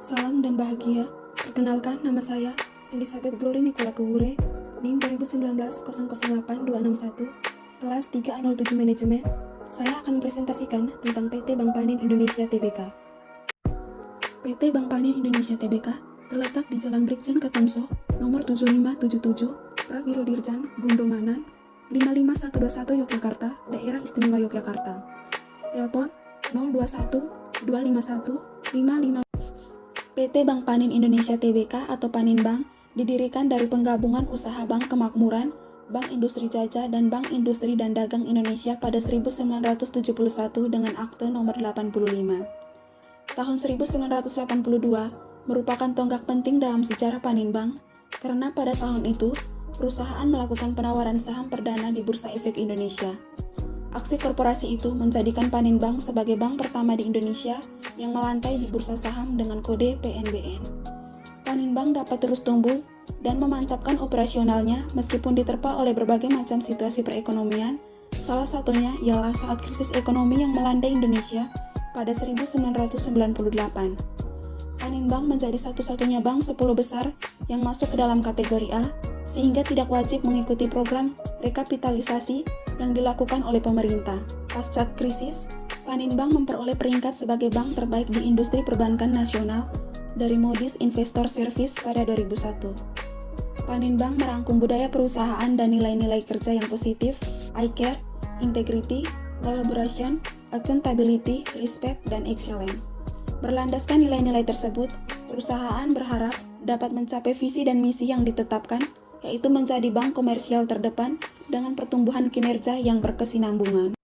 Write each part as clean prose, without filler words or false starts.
Salam dan bahagia. Perkenalkan, nama saya Elizabeth Glory Nicola Kewure, NIM 2019-008261, kelas 307 Manajemen. Saya akan mempresentasikan tentang PT Bank Panin Indonesia Tbk. PT Bank Panin Indonesia Tbk terletak di Jalan Brigjen Katamso, nomor 7577, Prawiro Dirjan, Gundomanan, 55121 Yogyakarta, Daerah Istimewa Yogyakarta. Telepon 021 251 55. PT Bank Panin Indonesia Tbk atau Paninbank didirikan dari penggabungan usaha Bank Kemakmuran, Bank Industri Jajah, dan Bank Industri dan Dagang Indonesia pada 1971 dengan akte nomor 85. Tahun 1982 merupakan tonggak penting dalam sejarah Paninbank karena pada tahun itu perusahaan melakukan penawaran saham perdana di Bursa Efek Indonesia. Aksi korporasi itu menjadikan Paninbank sebagai bank pertama di Indonesia yang melantai di bursa saham dengan kode PNBN. Paninbank dapat terus tumbuh dan memantapkan operasionalnya meskipun diterpa oleh berbagai macam situasi perekonomian, salah satunya ialah saat krisis ekonomi yang melanda Indonesia pada 1998. Paninbank menjadi satu-satunya bank 10 besar yang masuk ke dalam kategori A, sehingga tidak wajib mengikuti program rekapitalisasi yang dilakukan oleh pemerintah. Pasca krisis, Paninbank memperoleh peringkat sebagai bank terbaik di industri perbankan nasional dari Moody's Investor Service pada 2001. Paninbank merangkum budaya perusahaan dan nilai-nilai kerja yang positif, I-Care, integrity, collaboration, accountability, respect, dan excellence. Berlandaskan nilai-nilai tersebut, perusahaan berharap dapat mencapai visi dan misi yang ditetapkan, yaitu menjadi bank komersial terdepan dengan pertumbuhan kinerja yang berkesinambungan.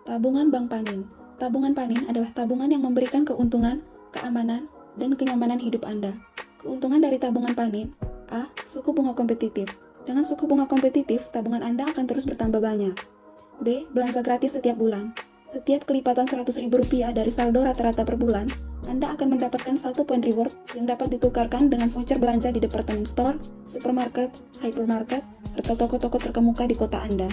Tabungan Bank Panin. Tabungan Panin adalah tabungan yang memberikan keuntungan, keamanan, dan kenyamanan hidup Anda. Keuntungan dari tabungan Panin: A. Suku bunga kompetitif. Dengan suku bunga kompetitif, tabungan Anda akan terus bertambah banyak. B. Belanja gratis setiap bulan. Setiap kelipatan Rp100.000 dari saldo rata-rata per bulan, Anda akan mendapatkan 1 poin reward yang dapat ditukarkan dengan voucher belanja di departemen store, supermarket, hypermarket, serta toko-toko terkemuka di kota Anda.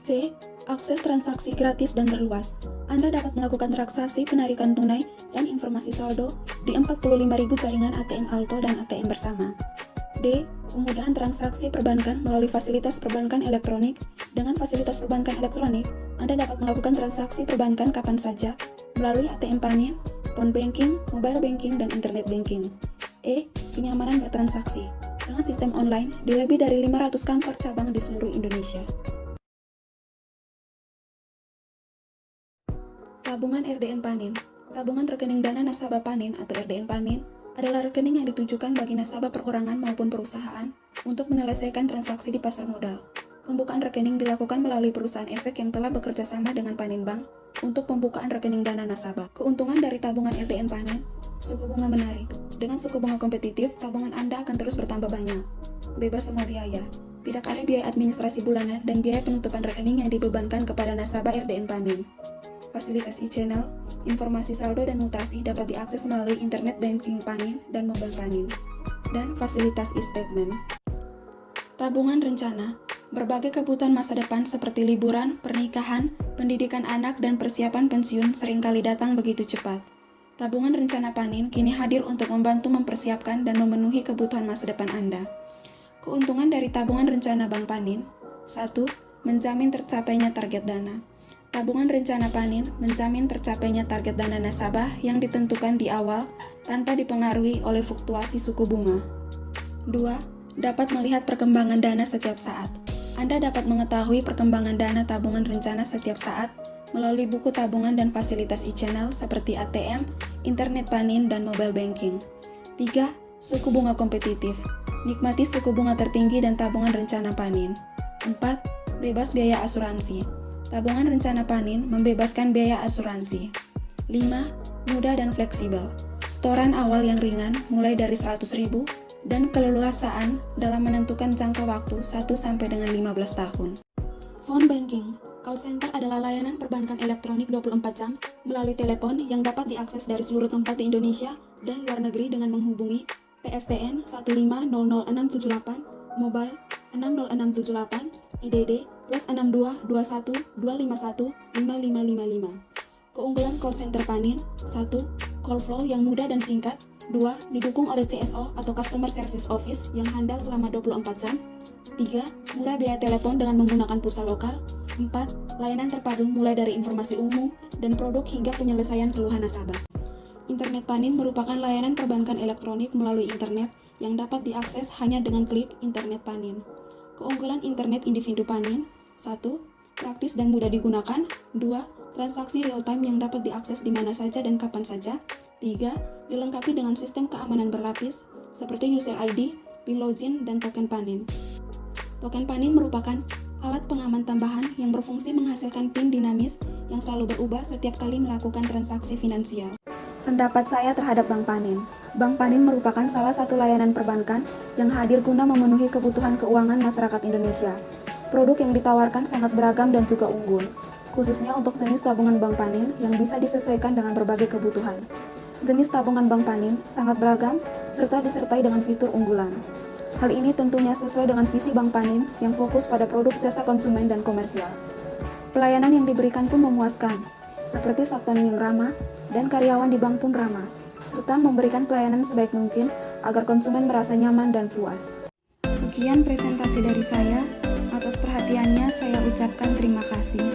C. Akses transaksi gratis dan terluas. Anda dapat melakukan transaksi penarikan tunai dan informasi saldo di 45.000 jaringan ATM Alto dan ATM bersama. D. Kemudahan transaksi perbankan melalui fasilitas perbankan elektronik. Dengan fasilitas perbankan elektronik, Anda dapat melakukan transaksi perbankan kapan saja melalui ATM Panin, phone banking, mobile banking, dan internet banking. E. Kenyamanan bertransaksi. Dengan sistem online di lebih dari 500 kantor cabang di seluruh Indonesia. Tabungan RDN Panin. Tabungan rekening dana nasabah Panin atau RDN Panin adalah rekening yang ditujukan bagi nasabah perorangan maupun perusahaan untuk menyelesaikan transaksi di pasar modal. Pembukaan rekening dilakukan melalui perusahaan efek yang telah bekerja sama dengan Paninbank untuk pembukaan rekening dana nasabah. Keuntungan dari tabungan RDN Panin: suku bunga menarik. Dengan suku bunga kompetitif, tabungan Anda akan terus bertambah banyak. Bebas semua biaya. Tidak ada biaya administrasi bulanan dan biaya penutupan rekening yang dibebankan kepada nasabah RDN Panin. Fasilitas e-channel, informasi saldo dan mutasi dapat diakses melalui internet banking Panin dan mobile Panin. Dan fasilitas e-statement. Tabungan rencana. Berbagai kebutuhan masa depan seperti liburan, pernikahan, pendidikan anak, dan persiapan pensiun seringkali datang begitu cepat. Tabungan rencana Panin kini hadir untuk membantu mempersiapkan dan memenuhi kebutuhan masa depan Anda. Keuntungan dari tabungan rencana Bank Panin: 1. Menjamin tercapainya target dana. Tabungan rencana Panin menjamin tercapainya target dana nasabah yang ditentukan di awal tanpa dipengaruhi oleh fluktuasi suku bunga. 2. Dapat melihat perkembangan dana setiap saat. Anda dapat mengetahui perkembangan dana tabungan rencana setiap saat melalui buku tabungan dan fasilitas e-channel seperti ATM, internet Panin, dan mobile banking. 3. Suku bunga kompetitif. Nikmati suku bunga tertinggi dan tabungan rencana Panin. 4. Bebas biaya asuransi. Tabungan rencana Panin membebaskan biaya asuransi. 5. Mudah dan fleksibel. Setoran awal yang ringan mulai dari 100.000 dan keleluasaan dalam menentukan jangka waktu 1 sampai dengan 15 tahun. Phone banking. Call center adalah layanan perbankan elektronik 24 jam melalui telepon yang dapat diakses dari seluruh tempat di Indonesia dan luar negeri dengan menghubungi PSTN 1500678, mobile 60678, IDD +62 21 251 5555. Keunggulan call center Panin: 1. call flow yang mudah dan singkat. 2. Didukung oleh CSO atau Customer Service Office yang handal selama 24 jam. 3. Murah biaya telepon dengan menggunakan pulsa lokal. 4. Layanan terpadu mulai dari informasi umum dan produk hingga penyelesaian keluhan nasabah. Internet Panin merupakan layanan perbankan elektronik melalui internet yang dapat diakses hanya dengan klik Internet Panin. Keunggulan internet individu Panin: 1. Praktis dan mudah digunakan. 2. Transaksi real-time yang dapat diakses di mana saja dan kapan saja. 3. Dilengkapi dengan sistem keamanan berlapis, seperti User ID, PIN login, dan token Panin. Token Panin merupakan alat pengaman tambahan yang berfungsi menghasilkan PIN dinamis yang selalu berubah setiap kali melakukan transaksi finansial. Pendapat saya terhadap Bank Panin. Bank Panin merupakan salah satu layanan perbankan yang hadir guna memenuhi kebutuhan keuangan masyarakat Indonesia. Produk yang ditawarkan sangat beragam dan juga unggul, khususnya untuk jenis tabungan Bank Panin yang bisa disesuaikan dengan berbagai kebutuhan. Jenis tabungan Bank Panin sangat beragam, serta disertai dengan fitur unggulan. Hal ini tentunya sesuai dengan visi Bank Panin yang fokus pada produk jasa konsumen dan komersial. Pelayanan yang diberikan pun memuaskan, seperti satpam yang ramah dan karyawan di bank pun ramah, serta memberikan pelayanan sebaik mungkin agar konsumen merasa nyaman dan puas. Sekian presentasi dari saya. Atas perhatiannya saya ucapkan terima kasih.